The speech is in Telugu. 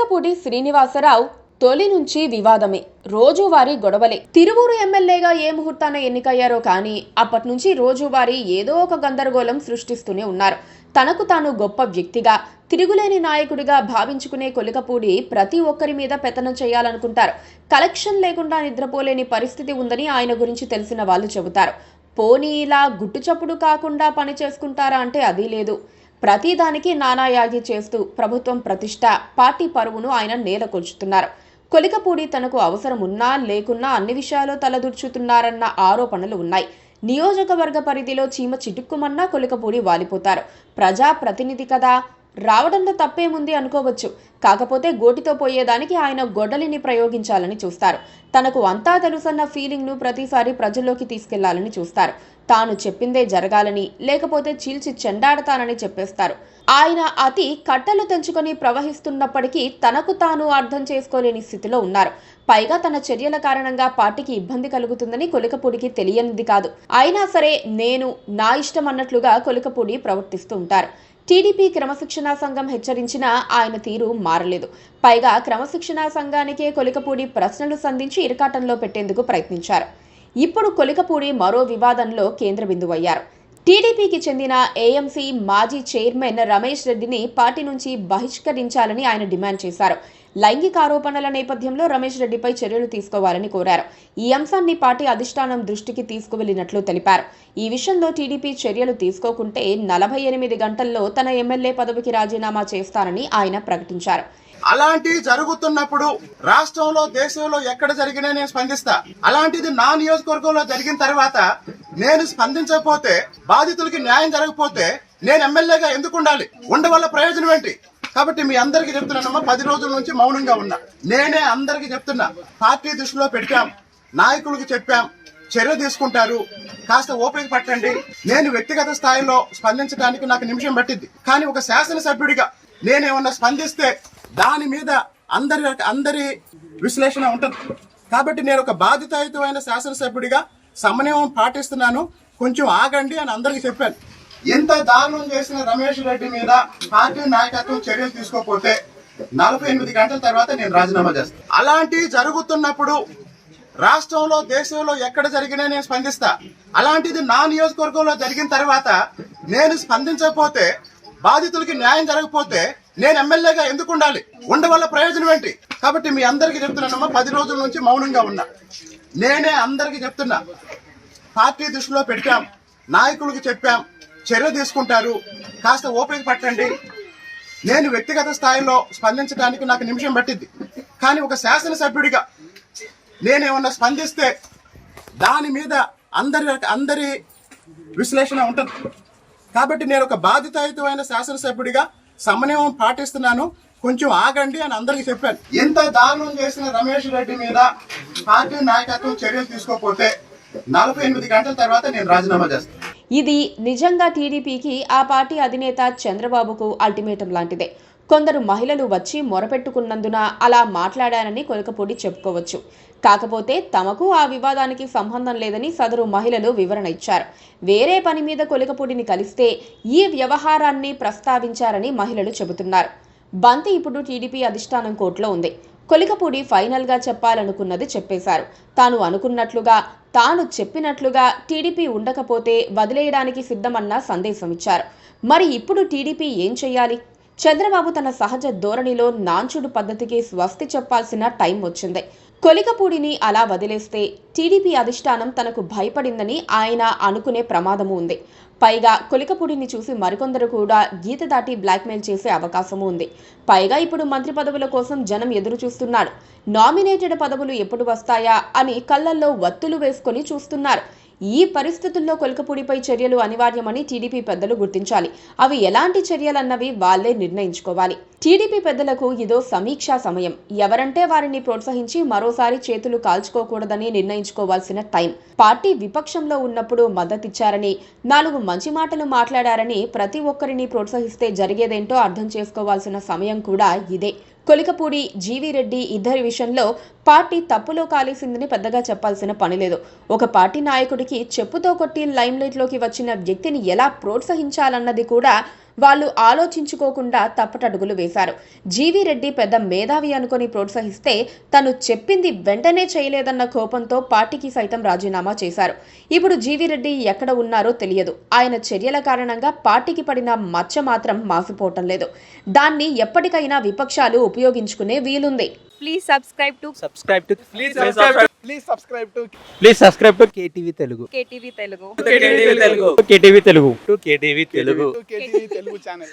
కొలికపూడి శ్రీనివాసరావు తొలి నుంచి వివాదమే, రోజువారీ గొడవలే. తిరువూరు ఎమ్మెల్యేగా ఏ ముహూర్తాన ఎన్నికయ్యారో కానీ అప్పటి నుంచి రోజువారీ ఏదో ఒక గందరగోళం సృష్టిస్తూనే ఉన్నారు. తనకు తాను గొప్ప వ్యక్తిగా, తిరుగులేని నాయకుడిగా భావించుకునే కొలికపూడి ప్రతి ఒక్కరి మీద పెత్తనం చేయాలనుకుంటారు. కలెక్షన్ లేకుండా నిద్రపోలేని పరిస్థితి ఉందని ఆయన గురించి తెలిసిన వాళ్ళు చెబుతారు. పోనీ ఇలా గుట్టుచప్పుడు కాకుండా పని చేసుకుంటారా అంటే అది లేదు. ప్రతిదానికి నానాయాగి చేస్తూ ప్రభుత్వం ప్రతిష్ట, పార్టీ పరువును ఆయన నేలకొల్చుతున్నారు. కొలికపూడి తనకు అవసరం ఉన్నా లేకున్నా అన్ని విషయాల్లో తలదూర్చుతున్నారన్న ఆరోపణలు ఉన్నాయి. నియోజకవర్గ పరిధిలో చీమ చిటుక్కుమన్నా కొలికపూడి వాలిపోతారు. ప్రజా ప్రతినిధి కదా, రావడంలో తప్పేముంది అనుకోవచ్చు. కాకపోతే గోటితో పోయేదానికి ఆయన గొడ్డలిని ప్రయోగించాలని చూస్తారు. తనకు అంతా తెలుసన్న ఫీలింగ్ను ప్రతిసారి ప్రజల్లోకి తీసుకెళ్లాలని చూస్తారు. తాను చెప్పిందే జరగాలని, లేకపోతే చీల్చి చెండాడతానని చెప్పేస్తారు. ఆయన అతి కట్టలు తెంచుకొని ప్రవహిస్తున్నప్పటికీ తనకు తాను అర్థం చేసుకోలేని స్థితిలో ఉన్నారు. పైగా తన చర్యల కారణంగా పార్టీకి ఇబ్బంది కలుగుతుందని కొలికపూడికి తెలియనిది కాదు. అయినా సరే నేను నా ఇష్టం అన్నట్లుగా కొలికపూడి ప్రవర్తిస్తూ ఉంటారు. టీడీపీ క్రమశిక్షణా సంఘం హెచ్చరించినా ఆయన తీరు మారలేదు. పైగా క్రమశిక్షణా సంఘానికే కొలికపూడి ప్రశ్నలు సంధించి ఇరకాటంలో పెట్టేందుకు ప్రయత్నించారు. ఇప్పుడు కొలికపూడి మరో వివాదంలో కేంద్ర బిందువయ్యారు. టీడీపీకి చెందిన ఏఎంసీ మాజీ చైర్మన్ రమేష్ రెడ్డిని పార్టీ నుంచి బహిష్కరించాలని ఆయన డిమాండ్ చేశారు. లైంగిక ఆరోపణల నేపథ్యంలో రమేష్ రెడ్డిపై చర్యలు తీసుకోవాలని కోరారు. ఈ అంశాన్ని పార్టీ అధిష్టానం దృష్టికి తీసుకువెళ్లినట్లు తెలిపారు. ఈ విషయంలో టీడీపీ చర్యలు తీసుకోకుంటే 48 గంటల్లో తన ఎమ్మెల్యే పదవికి రాజీనామా చేస్తానని ఆయన ప్రకటించారు. అలాంటి జరుగుతున్నప్పుడు రాష్ట్రంలో, దేశంలో ఎక్కడ జరిగినా నేను స్పందిస్తా. అలాంటిది నా నియోజకవర్గంలో జరిగిన తర్వాత నేను స్పందించకపోతే, బాధితులకి న్యాయం జరగకపోతే నేను ఎమ్మెల్యేగా ఎందుకు ఉండాలి? ఉండవల్ల ప్రయోజనం ఏంటి? కాబట్టి మీ అందరికీ చెప్తున్నానమ్మా, 10 రోజుల నుంచి మౌనంగా ఉన్నా. నేనే అందరికీ చెప్తున్నా, పార్టీ దృష్టిలో పెట్టాం, నాయకులకు చెప్పాం, చర్య తీసుకుంటారు, కాస్త ఓపిక పట్టండి. నేను వ్యక్తిగత స్థాయిలో స్పందించడానికి నాకు నిమిషం పట్టింది. కానీ ఒక శాసనసభ్యుడిగా నేనేమన్నా స్పందిస్తే దాని మీద అందరి విశ్లేషణ ఉంటుంది. కాబట్టి నేను ఒక బాధ్యతాయుతమైన శాసనసభ్యుడిగా సమన్వయం పాటిస్తున్నాను, కొంచెం ఆగండి అని అందరికీ చెప్పాను. ఎంత దారుణం చేసిన రమేష్ రెడ్డి మీద పార్టీ నాయకత్వం చర్యలు తీసుకోకపోతే 48 గంటల తర్వాత నేను రాజీనామా చేస్తాను. అలాంటి జరుగుతున్నప్పుడు రాష్ట్రంలో, దేశంలో ఎక్కడ జరిగినా నేను స్పందిస్తా. అలాంటిది నా నియోజకవర్గంలో జరిగిన తర్వాత నేను స్పందించకపోతే, బాధితులకి న్యాయం జరగకపోతే నేను ఎమ్మెల్యేగా ఎందుకు ఉండాలి? ఉండవల్ల ప్రయోజనం ఏంటి? కాబట్టి మీ అందరికీ చెప్తున్నానమ్మా, 10 రోజుల నుంచి మౌనంగా ఉన్నా. నేనే అందరికీ చెప్తున్నా, పార్టీ దృష్టిలో పెట్టాం, నాయకులకు చెప్పాం, చర్య తీసుకుంటారు, కాస్త ఓపిక పట్టండి. నేను వ్యక్తిగత స్థాయిలో స్పందించడానికి నాకు నిమిషం పట్టింది. కానీ ఒక శాసనసభ్యుడిగా నేనేమన్నా స్పందిస్తే దాని మీద అందరి విశ్లేషణ ఉంటుంది. కాబట్టి నేను ఒక బాధ్యతాయుతమైన శాసనసభ్యుడిగా సమన్వయం పాటిస్తున్నాను, కొంచెం ఆగండి అని అందరికీ చెప్పాను. ఎంత దారుణం చేసిన రమేష్ రెడ్డి మీద పార్టీ నాయకత్వం చర్యలు తీసుకోకపోతే 48 గంటల తర్వాత నేను రాజీనామా చేస్తాను. ఇది నిజంగా టీడీపీకి, ఆ పార్టీ అధినేత చంద్రబాబుకు అల్టిమేటం లాంటిదే. కొందరు మహిళలు వచ్చి మొరపెట్టుకున్నందున అలా మాట్లాడారని కొలికపూడి చెప్పుకోవచ్చు. కాకపోతే తమకు ఆ వివాదానికి సంబంధం లేదని సదరు మహిళలు వివరణ ఇచ్చారు. వేరే పని మీద కొలికపూడిని కలిస్తే ఈ వ్యవహారాన్ని ప్రస్తావించారని మహిళలు చెబుతున్నారు. బంతి ఇప్పుడు టీడీపీ అధిష్టానం కోర్టులో ఉంది. కొలికపూడి ఫైనల్ గా చెప్పాలనుకున్నది చెప్పేశారు. తాను అనుకున్నట్లుగా, తాను చెప్పినట్లుగా టీడీపీ ఉండకపోతే వదిలేయడానికి సిద్ధమన్న సందేశం ఇచ్చారు. మరి ఇప్పుడు టీడీపీ ఏం చెయ్యాలి? చంద్రబాబు తన సహజ ధోరణిలో నాంచుడు పద్ధతికి స్వస్తి చెప్పాల్సిన టైం వచ్చింది. కొలికపూడిని అలా వదిలేస్తే టీడీపీ అధిష్టానం తనకు భయపడిందని ఆయన అనుకునే ప్రమాదము ఉంది. పైగా కొలికపూడిని చూసి మరికొందరు కూడా గీత దాటి బ్లాక్మెయిల్ చేసే అవకాశము ఉంది. పైగా ఇప్పుడు మంత్రి పదవుల కోసం జనం ఎదురు చూస్తున్నాడు. నామినేటెడ్ పదవులు ఎప్పుడు వస్తాయా అని కళ్లల్లో వత్తులు వేసుకొని చూస్తున్నారు. ఈ పరిస్థితుల్లో కొలికపూడిపై చర్యలు అనివార్యమని టీడీపీ పెద్దలు గుర్తించాలి. అవి ఎలాంటి చర్యలన్నవి వాళ్లే నిర్ణయించుకోవాలి. టీడీపీ పెద్దలకు ఇదో సమీక్షా సమయం. ఎవరంటే వారిని ప్రోత్సహించి మరోసారి చేతులు కాల్చుకోకూడదని నిర్ణయించుకోవాల్సిన టైం. పార్టీ విపక్షంలో ఉన్నప్పుడు మద్దతిచ్చారని, 4 మంచి మాటలు మాట్లాడారని ప్రతి ఒక్కరిని ప్రోత్సహిస్తే జరిగేదేంటో అర్థం చేసుకోవాల్సిన సమయం కూడా ఇదే. కొలికపూడి, జీవీ రెడ్డి ఇద్దరి విషయంలో పార్టీ తప్పులో కాలేసిందని పెద్దగా చెప్పాల్సిన పని లేదు. ఒక పార్టీ నాయకుడికి చెప్పుతో కొట్టి లైమ్లైట్లోకి వచ్చిన వ్యక్తిని ఎలా ప్రోత్సహించాలన్నది కూడా వాళ్ళు ఆలోచించుకోకుండా తప్పటడుగులు వేశారు. జీవీ రెడ్డి పెద్ద మేధావి అనుకుని ప్రోత్సహిస్తే తను చెప్పింది వెంటనే చేయలేదన్న కోపంతో పార్టీకి సైతం రాజీనామా చేశారు. ఇప్పుడు జీవీ రెడ్డి ఎక్కడ ఉన్నారో తెలియదు. ఆయన చర్యల కారణంగా పార్టీకి పడిన మచ్చ మాత్రం మాసిపోవటం లేదు. దాన్ని ఎప్పటికైనా విపక్షాలు ఉపయోగించుకునే వీలుంది. Please subscribe to KTV Telugu. KTV Telugu. KTV Telugu channel.